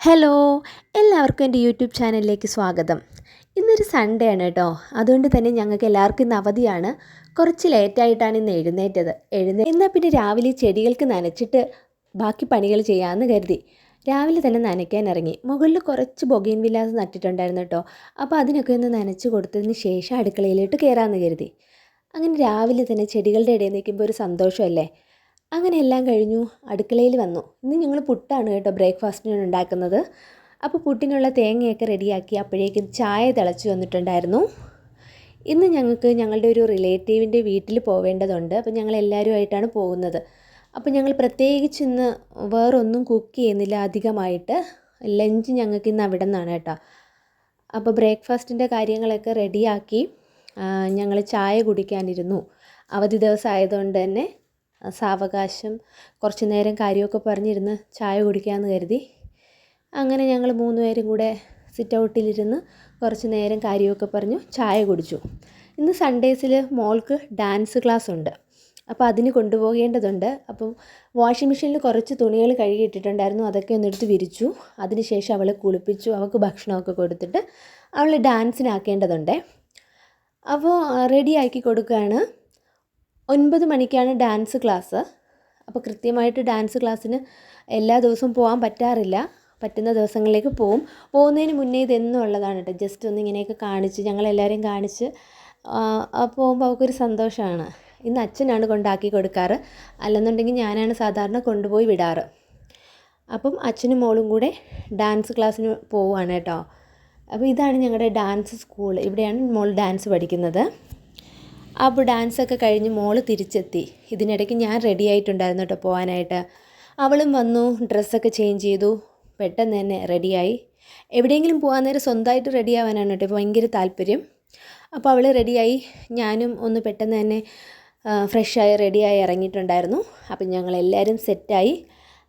Hello, എല്ലാവർക്കും എൻ്റെ YouTube ചാനലിലേക്ക് സ്വാഗതം. ഇന്നൊരു സൺഡേ ആണ് കേട്ടോ. അതുകൊണ്ട് തന്നെ ഞങ്ങൾക്ക് എല്ലാവർക്കും ഇന്ന് അവധിയാണ്. കുറച്ച് ലേറ്റായിട്ടാണ് ഇന്ന് എഴുന്നേറ്റത്. എന്നാൽ പിന്നെ രാവിലെ ചെടികൾക്ക് നനച്ചിട്ട് ബാക്കി പണികൾ ചെയ്യാമെന്ന് കരുതി. രാവിലെ തന്നെ നനയ്ക്കാൻ ഇറങ്ങി. മുകളിൽ കുറച്ച് ബൊഗെയിൻ വില്ലാസ് നട്ടിട്ടുണ്ടായിരുന്നു കേട്ടോ. അപ്പോൾ അതിനൊക്കെ ഒന്ന് നനച്ച് കൊടുത്തതിന് ശേഷം അടുക്കളയിലോട്ട് കയറാമെന്ന് കരുതി. അങ്ങനെ രാവിലെ തന്നെ ചെടികളുടെ ഇടയിൽ നിൽക്കുമ്പോൾ ഒരു സന്തോഷമല്ലേ. അങ്ങനെ എല്ലാം കഴിഞ്ഞു അടുക്കളയിൽ വന്നു. ഇന്ന് ഞങ്ങൾ പുട്ടാണ് കേട്ടോ ബ്രേക്ക്ഫാസ്റ്റിന് ഉണ്ടാക്കുന്നത്. അപ്പോൾ പുട്ടിനുള്ള തേങ്ങയൊക്കെ റെഡിയാക്കി അപ്പോഴേക്കും ചായ തിളച്ച് വന്നിട്ടുണ്ടായിരുന്നു. ഇന്ന് ഞങ്ങൾക്ക് ഞങ്ങളുടെ ഒരു റിലേറ്റീവിൻ്റെ വീട്ടിൽ പോവേണ്ടതുണ്ട്. അപ്പോൾ ഞങ്ങൾ എല്ലാവരുമായിട്ടാണ് പോകുന്നത്. അപ്പോൾ ഞങ്ങൾ പ്രത്യേകിച്ച് ഇന്ന് വേറൊന്നും കുക്ക് ചെയ്യുന്നില്ല അധികമായിട്ട്. ലഞ്ച് ഞങ്ങൾക്ക് ഇന്ന് അവിടെ നിന്നാണ് കേട്ടോ. അപ്പോൾ ബ്രേക്ക്ഫാസ്റ്റിൻ്റെ കാര്യങ്ങളൊക്കെ റെഡിയാക്കി ഞങ്ങൾ ചായ കുടിക്കാനിരുന്നു. അവധി ദിവസം ആയതുകൊണ്ട് തന്നെ സാവകാശം കുറച്ച് നേരം കാര്യമൊക്കെ പറഞ്ഞിരുന്ന് ചായ കുടിക്കാമെന്ന് കരുതി. അങ്ങനെ ഞങ്ങൾ 3 പേരും കൂടെ സിറ്റ് ഔട്ടിലിരുന്ന് കുറച്ച് നേരം കാര്യമൊക്കെ പറഞ്ഞു ചായ കുടിച്ചു. ഇന്ന് സൺഡേസിൽ മോൾക്ക് ഡാൻസ് ക്ലാസ് ഉണ്ട്. അപ്പോൾ അതിന് കൊണ്ടുപോകേണ്ടതുണ്ട്. അപ്പം വാഷിംഗ് മെഷീനിൽ കുറച്ച് തുണികൾ കഴുകിയിട്ടിട്ടുണ്ടായിരുന്നു. അതൊക്കെ ഒന്നെടുത്ത് വിരിച്ചു. അതിനുശേഷം അവളെ കുളിപ്പിച്ചു. അവൾക്ക് ഭക്ഷണമൊക്കെ കൊടുത്തിട്ട് അവൾ ഡാൻസിനാക്കേണ്ടതുണ്ട്. അപ്പോൾ റെഡിയാക്കി കൊടുക്കുകയാണ്. 9 മണിക്കാണ് ഡാൻസ് ക്ലാസ്. അപ്പോൾ കൃത്യമായിട്ട് ഡാൻസ് ക്ലാസ്സിന് എല്ലാ ദിവസവും പോകാൻ പറ്റാറില്ല. പറ്റുന്ന ദിവസങ്ങളിലേക്ക് പോകുന്നതിന് മുന്നേ ഇതെന്നും ഉള്ളതാണ് കേട്ടോ. ജസ്റ്റ് ഒന്ന് ഇങ്ങനെയൊക്കെ കാണിച്ച് ഞങ്ങളെല്ലാവരെയും കാണിച്ച് പോകുമ്പോൾ അവൾക്കൊരു സന്തോഷമാണ്. ഇന്ന് അച്ഛനാണ് കൊണ്ടാക്കി കൊടുക്കാറ്. അല്ലെന്നുണ്ടെങ്കിൽ ഞാനാണ് സാധാരണ കൊണ്ടുപോയി വിടാറ്. അപ്പം അച്ഛനും മോളും കൂടെ ഡാൻസ് ക്ലാസ്സിന് പോവുകയാണ് കേട്ടോ. അപ്പോൾ ഇതാണ് ഞങ്ങളുടെ ഡാൻസ് സ്കൂൾ. ഇവിടെയാണ് മോൾ ഡാൻസ് പഠിക്കുന്നത്. അപ്പോൾ ഡാൻസൊക്കെ കഴിഞ്ഞ് മോൾ തിരിച്ചെത്തി. ഇതിനിടയ്ക്ക് ഞാൻ റെഡി ആയിട്ടുണ്ടായിരുന്നു കേട്ടോ പോകാനായിട്ട്. അവളും വന്നു, ഡ്രസ്സൊക്കെ ചേഞ്ച് ചെയ്തു, പെട്ടെന്ന് തന്നെ റെഡിയായി. എവിടെയെങ്കിലും പോകാൻ നേരം സ്വന്തമായിട്ട് റെഡി ആവാനാണ് കേട്ടോ ഭയങ്കര താല്പര്യം. അപ്പോൾ അവൾ റെഡിയായി. ഞാനും ഒന്ന് പെട്ടെന്ന് തന്നെ ഫ്രഷായി റെഡിയായി ഇറങ്ങിയിട്ടുണ്ടായിരുന്നു. അപ്പം ഞങ്ങളെല്ലാവരും സെറ്റായി.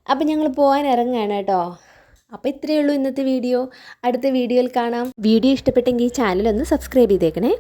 അപ്പം ഞങ്ങൾ പോകാൻ ഇറങ്ങുകയാണ് കേട്ടോ. അപ്പോൾ ഇത്രയേ ഉള്ളൂ ഇന്നത്തെ വീഡിയോ. അടുത്ത വീഡിയോയിൽ കാണാം. വീഡിയോ ഇഷ്ടപ്പെട്ടെങ്കിൽ ഈ ചാനലൊന്ന് സബ്സ്ക്രൈബ് ചെയ്തേക്കണേ.